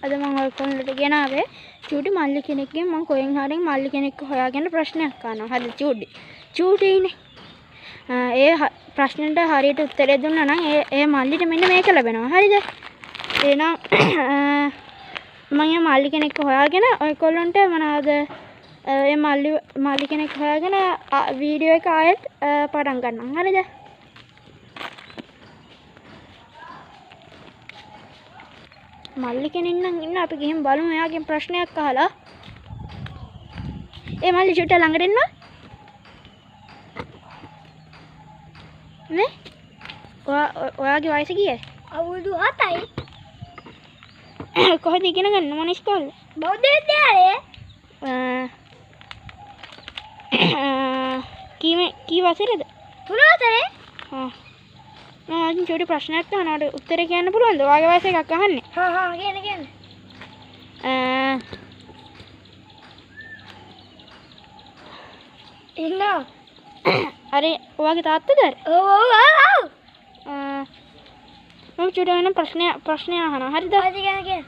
අද මම ඔයගොල්ලන්ට ගෙනාවේ චූටි මල්ලි කෙනෙක්ගෙන් මම කොහෙන් හරි මල්ලි කෙනෙක්ව හොයාගෙන ප්‍රශ්නයක් අහනවා. හරිද චූටිනේ. ඒ ප්‍රශ්නෙට හරියට උත්තරය දුන්නා නම් ඒ මල්ලිට මෙන්න මේක ලැබෙනවා. හරිද? එහෙනම් මම මල්ලි කෙනෙක්ව හොයාගෙන ඔයගොල්ලන්ට මොනවාද ඒ මල්ලි කෙනෙක් හොයාගෙන වීඩියෝ එක ආයෙත් පටන් ගන්නවා. හරිද? මල්ලි කෙනෙක් නම් ඉන්න අපි ගිහින් බලමු එයාගෙන් ප්‍රශ්නයක් අහලා. ඒ මල්ලි චුට්ට ළඟට එන්න. නේ? ඔයාගේ වයස කීයද? අවුරුදු 7යි. කොහෙද ඉගෙන ගන්න මොන ඉස්කෝලේ? බෞද්ධ විද්‍යාලයේ. කී වසරේද? 3 වසරේ. මම චුටි ප්‍රශ්නයක් අහනවාට උත්තරේ කියන්න පුළුවන්ද? ඔයාගේ වයස එකක් අහන්නේ. කියන්න. ඉන්න. අර ඔයාගේ තාත්තද? ඔව්. මම චුටි වෙන ප්‍රශ්නය අහනවා. හරිද? හරි කියන්න.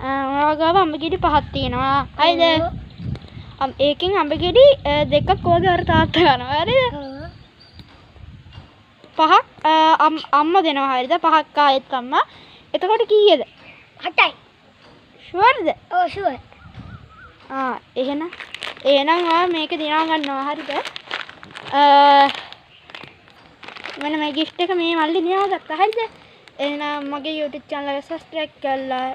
ඔයා ගාව අඹ ගෙඩි 5ක් තියෙනවා. හරිද? ඒකෙන් අඹ ගෙඩි දෙකක් ඔයාගේ අර තාත්තා ගන්නවා. හරිද? 5ක් අම්මා දෙනවා. හරිද? 5ක් ආයෙත් අම්මා. එතකොට කීයද? 8යි. ෂුවර්ද? ඔව් ෂුවර්. එහෙනම් ඔයා මේක දිනා ගන්නවා. හරිද? මම මේ gift එක මේ මල්ලි දිනාගත්තා. හරිද? එහෙනම් මගේ YouTube channel එක subscribe කරලා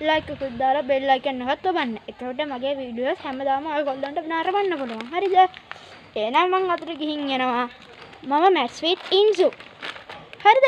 like එකක් දාලා bell icon එකත් ඔබන්න. එතකොට මගේ videos හැමදාම ඔයගොල්ලන්ට නරඹන්න පුළුවන්. හරිද? එහෙනම් මම අතට ගිහින් එනවා. මම maths with Inzu. හරිද?